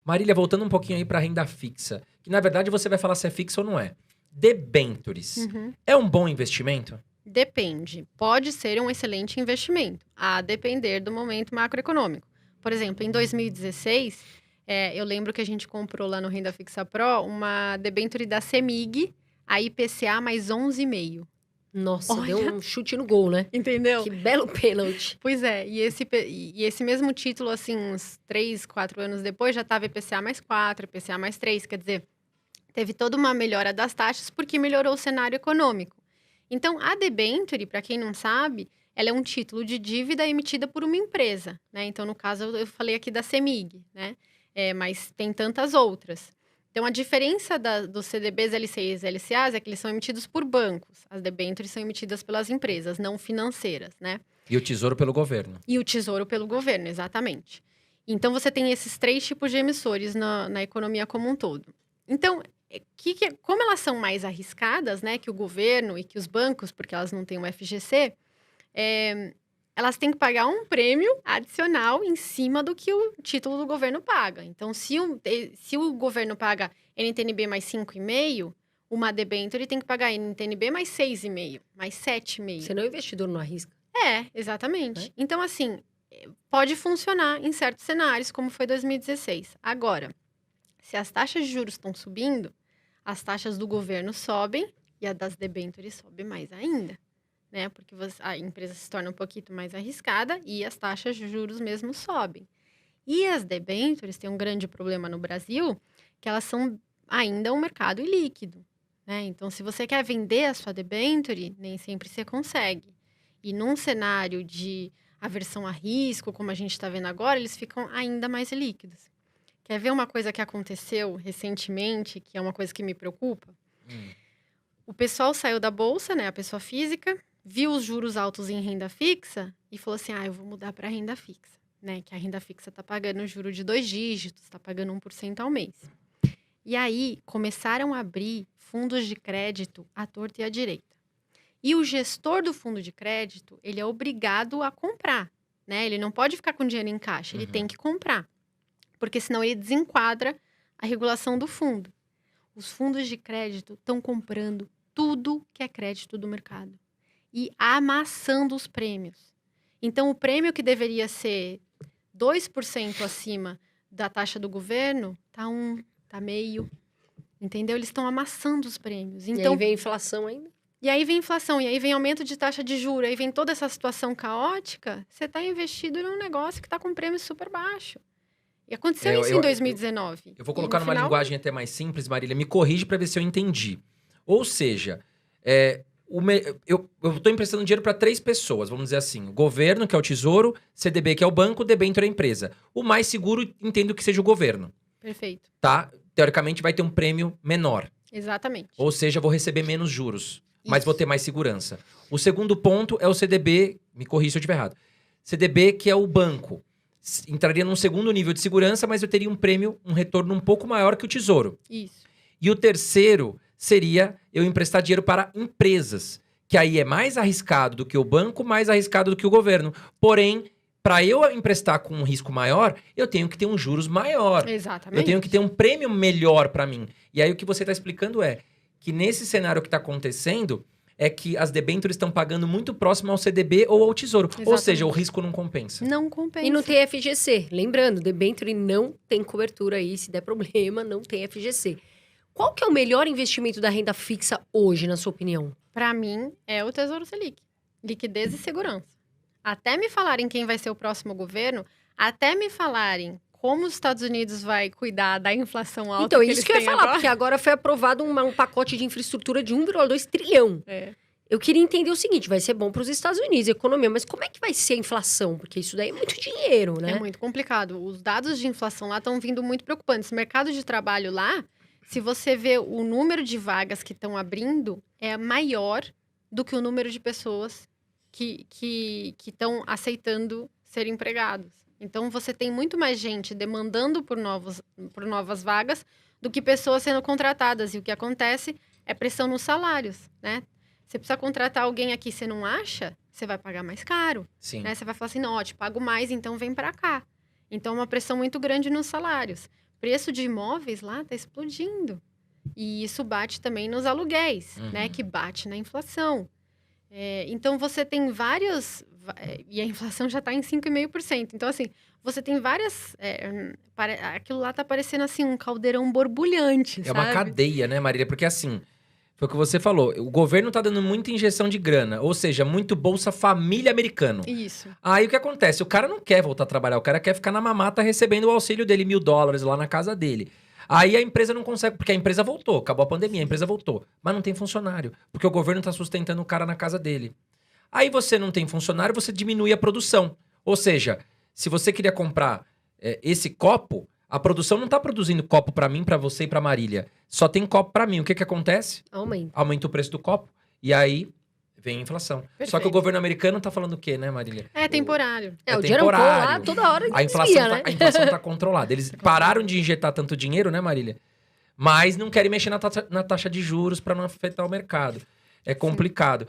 Marília, voltando um pouquinho aí para renda fixa, que na verdade você vai falar se é fixa ou não é. Debentures, é um bom investimento? Depende. Pode ser um excelente investimento, a depender do momento macroeconômico. Por exemplo, em 2016, eu lembro que a gente comprou lá no Renda Fixa Pro uma debênture da CEMIG, a IPCA mais 11,5. Nossa, deu Olha. um chute no gol, né? Entendeu? Que belo pênalti. Pois é, e esse mesmo título, assim, uns 3, 4 anos depois, já estava IPCA mais 4, IPCA mais 3, quer dizer, teve toda uma melhora das taxas porque melhorou o cenário econômico. Então, a debênture, para quem não sabe, ela é um título de dívida emitida por uma empresa, né? Então, no caso, eu falei aqui da CEMIG, né? Mas tem tantas outras. Então, a diferença dos CDBs, LCIs e LCAs é que eles são emitidos por bancos. As debêntures são emitidas pelas empresas, não financeiras, né? E o tesouro pelo governo. E o tesouro pelo governo, exatamente. Então, você tem esses 3 tipos de emissores na economia como um todo. Então, como elas são mais arriscadas, né, que o governo e que os bancos, porque elas não têm um FGC, elas têm que pagar um prêmio adicional em cima do que o título do governo paga. Então, se o governo paga NTNB mais 5,5, uma debênture tem que pagar NTNB mais 6,5, mais 7,5. Você não é investidor, não arrisca. Exatamente. Então, assim, pode funcionar em certos cenários, como foi 2016. Agora, se as taxas de juros estão subindo, as taxas do governo sobem e a das debêntures sobe mais ainda, né? Porque a empresa se torna um pouquinho mais arriscada e as taxas de juros mesmo sobem. E as debêntures têm um grande problema no Brasil, que elas são ainda um mercado ilíquido, né? Então, se você quer vender a sua debênture, nem sempre você consegue. E num cenário de aversão a risco, como a gente está vendo agora, eles ficam ainda mais líquidos. Quer ver uma coisa que aconteceu recentemente, que é uma coisa que me preocupa? O pessoal saiu da bolsa, né, a pessoa física, viu os juros altos em renda fixa e falou assim, eu vou mudar para renda fixa, né? Que a renda fixa está pagando juro de 2 dígitos, está pagando 1% ao mês. E aí, começaram a abrir fundos de crédito à torta e à direita. E o gestor do fundo de crédito, ele é obrigado a comprar, né? Ele não pode ficar com dinheiro em caixa, ele tem que comprar. Porque senão ele desenquadra a regulação do fundo. Os fundos de crédito estão comprando tudo que é crédito do mercado. E amassando os prêmios. Então, o prêmio que deveria ser 2% acima da taxa do governo, tá 1, tá meio. Entendeu? Eles estão amassando os prêmios. Então, e aí vem a inflação ainda. E aí vem inflação, e aí vem aumento de taxa de juros, aí vem toda essa situação caótica, você está investido num negócio que está com prêmio super baixo. E aconteceu isso em 2019. Eu vou colocar numa linguagem até mais simples, Marília. Me corrige para ver se eu entendi. Ou seja, eu estou emprestando dinheiro para 3 pessoas, vamos dizer assim. O governo, que é o tesouro, CDB, que é o banco, debênture é a empresa. O mais seguro, entendo que seja o governo. Perfeito. Tá? Teoricamente, vai ter um prêmio menor. Exatamente. Ou seja, eu vou receber menos juros, mas vou ter mais segurança. O segundo ponto é o CDB, me corrija se eu estiver errado. CDB, que é o banco. Entraria num segundo nível de segurança, mas eu teria um prêmio, um retorno um pouco maior que o tesouro. Isso. E o terceiro seria eu emprestar dinheiro para empresas, que aí é mais arriscado do que o banco, mais arriscado do que o governo. Porém, para eu emprestar com um risco maior, eu tenho que ter um juros maior. Exatamente. Eu tenho que ter um prêmio melhor para mim. E aí o que você está explicando é que nesse cenário que está acontecendo é que as debêntures estão pagando muito próximo ao CDB ou ao tesouro. Exatamente. Ou seja, o risco não compensa. Não compensa. E não tem FGC. Lembrando, debênture não tem cobertura aí. Se der problema, não tem FGC. Qual que é o melhor investimento da renda fixa hoje, na sua opinião? Para mim, é o Tesouro Selic. Liquidez e segurança. Até me falarem quem vai ser o próximo governo, até me falarem como os Estados Unidos vai cuidar da inflação alta. Então, que isso eles que eu ia têm falar, agora. porque agora foi aprovado um pacote de infraestrutura de 1,2 trilhão. Eu queria entender o seguinte, vai ser bom para os Estados Unidos, a economia, mas como é que vai ser a inflação? Porque isso daí é muito dinheiro, né? É muito complicado. Os dados de inflação lá estão vindo muito preocupantes. O mercado de trabalho lá, se você vê o número de vagas que estão abrindo, é maior do que o número de pessoas que estão aceitando ser empregados. Então, você tem muito mais gente demandando por novas vagas do que pessoas sendo contratadas. E o que acontece é pressão nos salários, né? Você precisa contratar alguém aqui, você não acha? Você vai pagar mais caro. Sim. Né? Você vai falar assim, não, ó, te pago mais, então vem para cá. Então, é uma pressão muito grande nos salários. preço de imóveis lá está explodindo. E isso bate também nos aluguéis, Uhum. né? Que bate na inflação. Então, você tem vários... E a inflação já está em 5,5%. Então, assim, você tem várias... aquilo lá tá parecendo, assim, um caldeirão borbulhante, É sabe? uma cadeia, né, Marília? Porque assim, foi o que você falou, o governo tá dando muita injeção de grana, ou seja, muito Bolsa Família americano. Isso. Aí o que acontece? O cara não quer voltar a trabalhar, o cara quer ficar na mamata recebendo o auxílio dele, $1.000 lá na casa dele. Aí a empresa não consegue, porque a empresa voltou, acabou a pandemia, a empresa voltou. Mas não tem funcionário, porque o governo tá sustentando o cara na casa dele. Aí você não tem funcionário, você diminui a produção. Ou seja, se você queria comprar esse copo, a produção não tá produzindo copo pra mim, pra você e pra Marília. Só tem copo pra mim. O que que acontece? Aumenta o preço do copo. E aí vem a inflação. Só que Perfeito. o governo americano tá falando o quê, né, Marília? É temporário. O dinheiro lá toda hora A inflação, desvia, né? a inflação tá controlada. Eles pararam de injetar tanto dinheiro, né, Marília? Mas não querem mexer na taxa de juros pra não afetar o mercado. É complicado.